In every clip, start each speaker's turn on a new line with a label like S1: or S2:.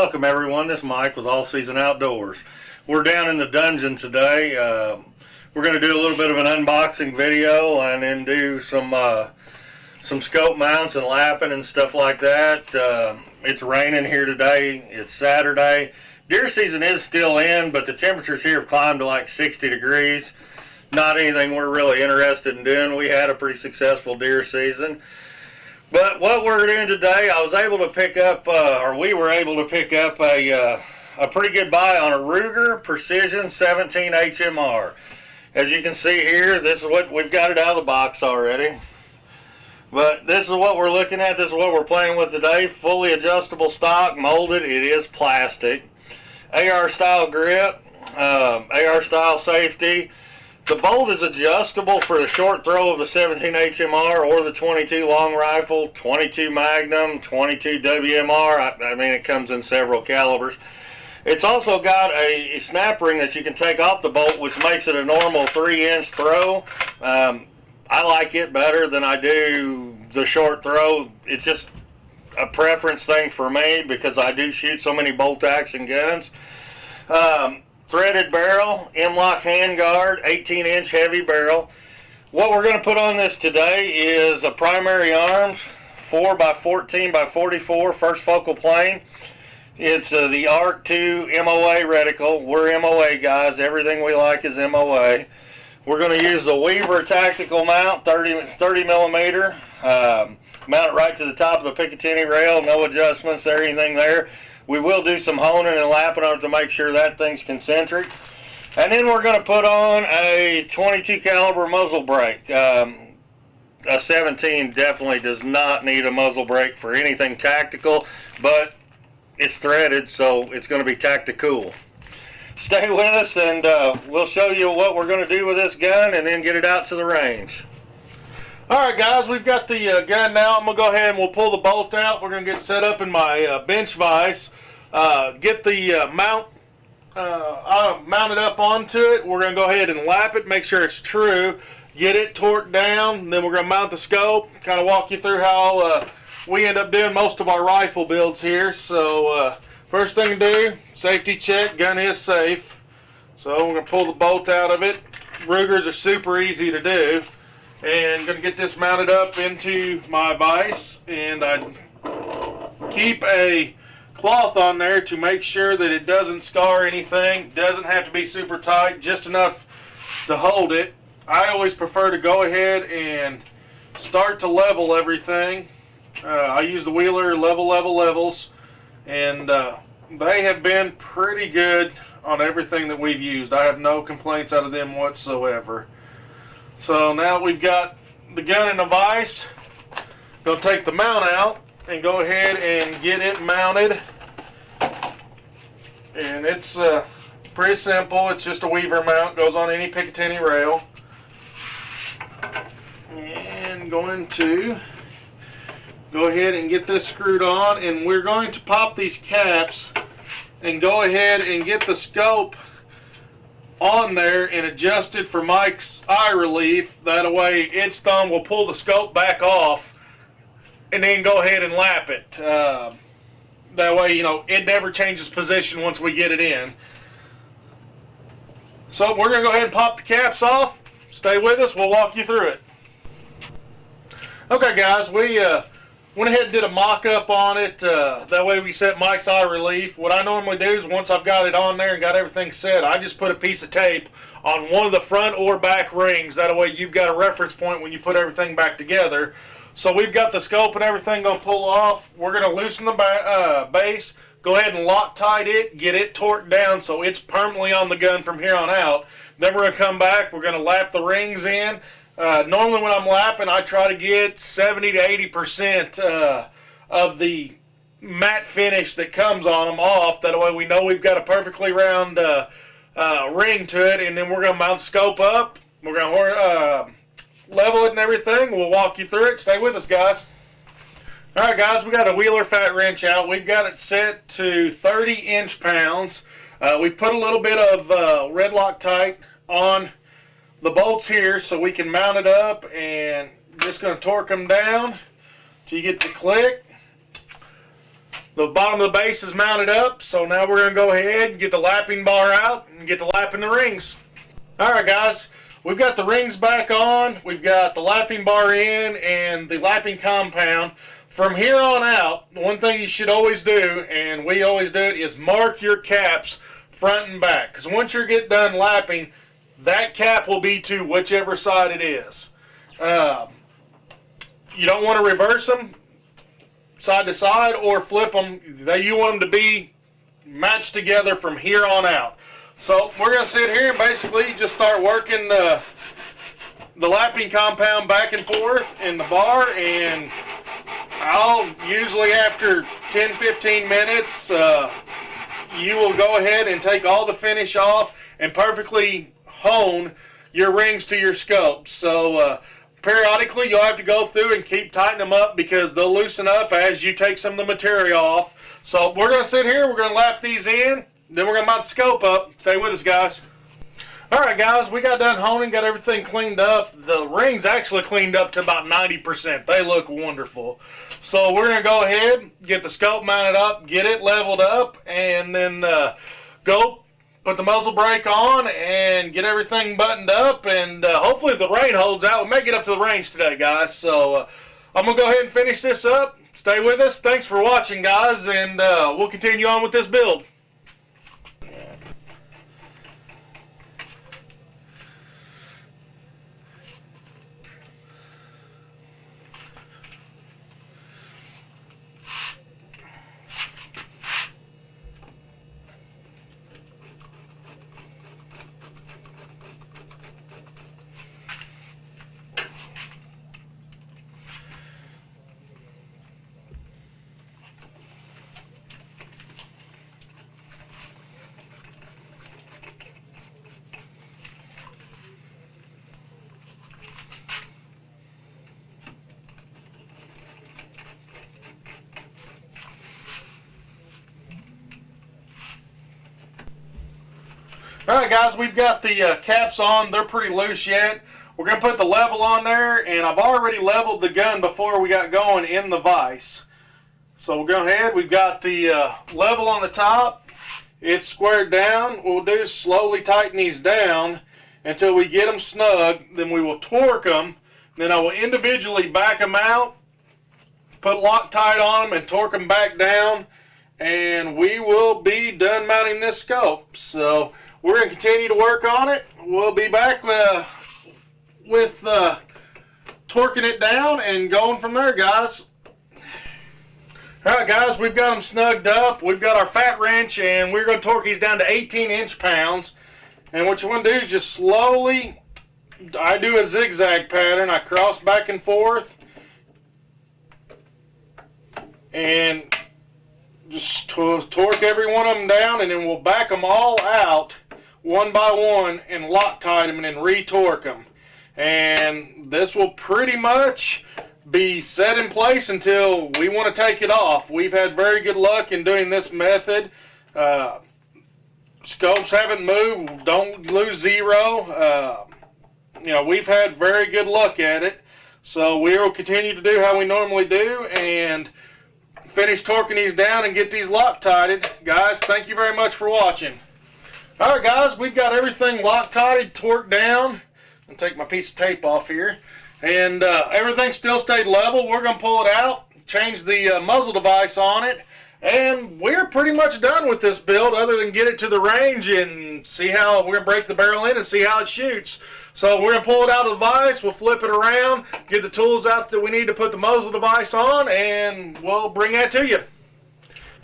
S1: Welcome everyone, this is Mike with All Season Outdoors. We're down in the dungeon today. We're going to do a little bit of an unboxing video and then do some scope mounts and lapping and stuff like that. It's raining here today. It's Saturday. Deer season is still in, but the temperatures here have climbed to like 60 degrees. Not anything we're really interested in doing. We had a pretty successful deer season. But what we're doing today, I was able to pick up, we were able to pick up a pretty good buy on a Ruger Precision 17 HMR. As you can see here, this is what we've got it out of the box already. But this is what we're looking at. This is what we're playing with today. Fully adjustable stock, molded. It is plastic. AR style grip, AR style safety. The bolt is adjustable for the short throw of the 17 HMR or the 22 long rifle, 22 Magnum, 22 WMR. I mean, it comes in several calibers. It's also got a snap ring that you can take off the bolt, which makes it a normal 3-inch throw. I like it better than I do the short throw. It's just a preference thing for me because I do shoot so many bolt action guns. Threaded barrel, M-lock handguard, 18-inch heavy barrel. What we're going to put on this today is a primary arms, 4x14x44 first focal plane. It's the ARC 2 MOA reticle. We're MOA guys. Everything we like is MOA. We're going to use the Weaver tactical mount, 30 millimeter. Mount it right to the top of the Picatinny rail. No adjustments or anything there. We will do some honing and lapping on it to make sure that thing's concentric. And then we're going to put on a 22 caliber muzzle brake. A 17 definitely does not need a muzzle brake for anything tactical, but it's threaded, so it's going to be tactical. Stay with us and we'll show you what we're going to do with this gun and then get it out to the range. Alright guys, we've got the gun now. I'm going to go ahead and we'll pull the bolt out. We're going to get set up in my bench vise. Get the mount mounted up onto it. We're going to go ahead and lap it, make sure it's true. Get it torqued down. Then we're going to mount the scope. Kind of walk you through how we end up doing most of our rifle builds here. So first thing to do, safety check. Gun is safe. So we're going to pull the bolt out of it. Rugers are super easy to do. And going to get this mounted up into my vise, and I keep a cloth on there to make sure that it doesn't scar anything. Doesn't have to be super tight, just enough to hold it. I always prefer to go ahead and start to level everything. I use the Wheeler levels, and they have been pretty good on everything that we've used. I have no complaints out of them whatsoever. So now we've got the gun in the vise. Go take the mount out and go ahead and get it mounted. And it's pretty simple. It's just a Weaver mount. Goes on any Picatinny rail. And going to go ahead and get this screwed on. And we're going to pop these caps and go ahead and get the scope on there and adjust it for Mike's eye relief. That way its thumb will pull the scope back off and then go ahead and lap it. That way, you know, it never changes position once we get it in. So we're going to go ahead and pop the caps off. Stay with us. We'll walk you through it. Okay, guys, we went ahead and did a mock-up on it. That way we set Mike's eye relief. What I normally do is once I've got it on there and got everything set, I just put a piece of tape on one of the front or back rings. That way you've got a reference point when you put everything back together. So we've got the scope and everything going to pull off. We're going to loosen the base, go ahead and Loctite it, get it torqued down so it's permanently on the gun from here on out. Then we're going to come back, we're going to lap the rings in. Normally when I'm lapping, I try to get 70 to 80% of the matte finish that comes on them off. That way we know we've got a perfectly round ring to it. And then we're going to mount the scope up. We're going to level it and everything. We'll walk you through it. Stay with us, guys. Alright, guys, we got a Wheeler fat wrench out. We've got it set to 30 inch-pounds. We've put a little bit of red Loctite on the bolts here so we can mount it up, and just going to torque them down till you get the click.
S2: The bottom of the base is mounted up, so now we're going to go ahead and get the lapping bar out and get to lapping the rings. Alright guys, we've got the rings back on, we've got the lapping bar in and the lapping compound. From here on out, one thing you should always do, and we always do it, is mark your caps front and back. Because once you get done lapping, that cap will be to whichever side it is. You don't want to reverse them side to side or flip them. You want them to be matched together from here on out. So we're going to sit here and basically just start working the lapping compound back and forth in the bar, and I'll usually after 10-15 minutes you will go ahead and take all the finish off and perfectly hone your rings to your scope. So periodically you'll have to go through and keep tightening them up because they'll loosen up as you take some of the material off. So we're going to sit here, we're going to lap these in, then we're going to mount the scope up. Stay with us, guys. Alright guys, we got done honing, got everything cleaned up. The rings actually cleaned up to about 90%. They look wonderful. So we're going to go ahead, get the scope mounted up, get it leveled up, and then go put the muzzle brake on and get everything buttoned up. And hopefully if the rain holds out, we may get up to the range today, guys. So I'm going to go ahead and finish this up. Stay with us. Thanks for watching, guys, and we'll continue on with this build. Alright guys, we've got the caps on. They're pretty loose yet. We're going to put the level on there, and I've already leveled the gun before we got going in the vise. So we'll go ahead. We've got the level on the top. It's squared down. What we'll do is slowly tighten these down until we get them snug. Then we will torque them. Then I will individually back them out, put Loctite on them, and torque them back down. And we will be done mounting this scope. So we're going to continue to work on it. We'll be back with torquing it down and going from there, guys. Alright guys, we've got them snugged up. We've got our fat wrench, and we're going to torque these down to 18 inch-pounds. And what you want to do is just slowly, I do a zigzag pattern. I cross back and forth and just torque every one of them down, and then we'll back them all out one by one and Loctite them and then re-torque them. And this will pretty much be set in place until we want to take it off. We've had very good luck in doing this method. Scopes haven't moved. Don't lose zero. You know, we've had very good luck at it. So we will continue to do how we normally do and finish torquing these down and get these Loctited. Guys, thank you very much for watching. Alright guys, we've got everything Loctited, torqued down. I'll take my piece of tape off here. And everything still stayed level. We're going to pull it out, change the muzzle device on it, and we're pretty much done with this build other than get it to the range and see how we're going to break the barrel in and see how it shoots. So we're going to pull it out of the vise, we'll flip it around, get the tools out that we need to put the muzzle device on, and we'll bring that to you.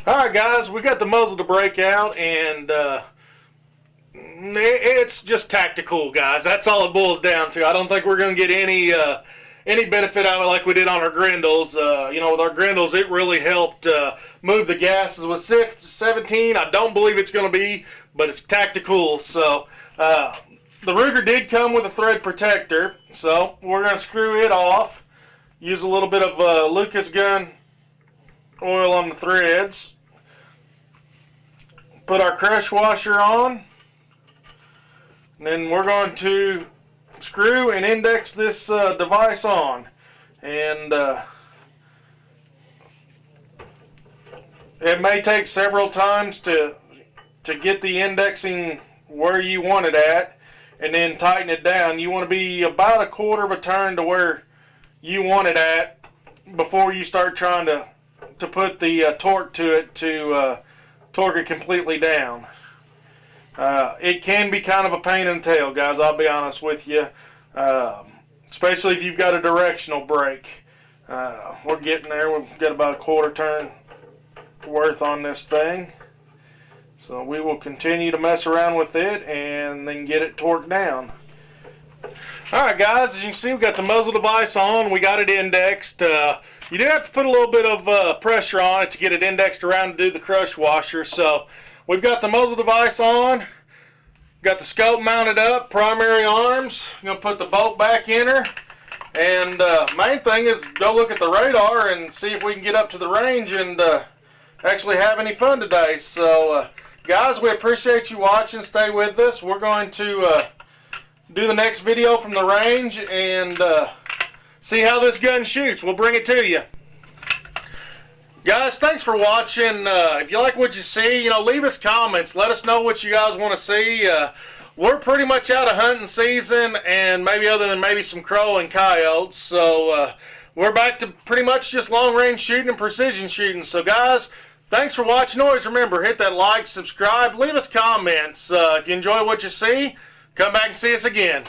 S2: Alright guys, we got the muzzle to break out, and it's just tactical, guys. That's all it boils down to. I don't think we're going to get any benefit out of it like we did on our Grendels. You know, with our Grendels, it really helped move the gases. With SIF 17, I don't believe it's going to be, but it's tactical. So the Ruger did come with a thread protector, so we're going to screw it off. Use a little bit of Lucas gun oil on the threads. Put our crush washer on. And then we're going to screw and index this device on. And It may take several times to get the indexing where you want it at, and then tighten it down. You want to be about a quarter of a turn to where you want it at before you start trying to put the torque to it to torque it completely down. It can be kind of a pain in the tail, guys, I'll be honest with you, especially if you've got a directional brake. We're getting there. We've got about a quarter turn worth on this thing. So we will continue to mess around with it and then get it torqued down. Alright guys, as you can see, we've got the muzzle device on. We got it indexed. You do have to put a little bit of pressure on it to get it indexed around to do the crush washer. So we've got the muzzle device on. Got the scope mounted up, primary arms. I'm going to put the bolt back in her. And main thing is go look at the radar and see if we can get up to the range and actually have any fun today. So guys, we appreciate you watching. Stay with us. We're going to do the next video from the range and see how this gun shoots. We'll bring it to you. Guys, thanks for watching. If you like what you see, leave us comments. Let us know what you guys want to see. We're pretty much out of hunting season, and maybe other than maybe some crow and coyotes. So we're back to pretty much just long-range shooting and precision shooting. So guys, thanks for watching. Always remember, hit that like, subscribe, leave us comments. If you enjoy what you see, come back and see us again.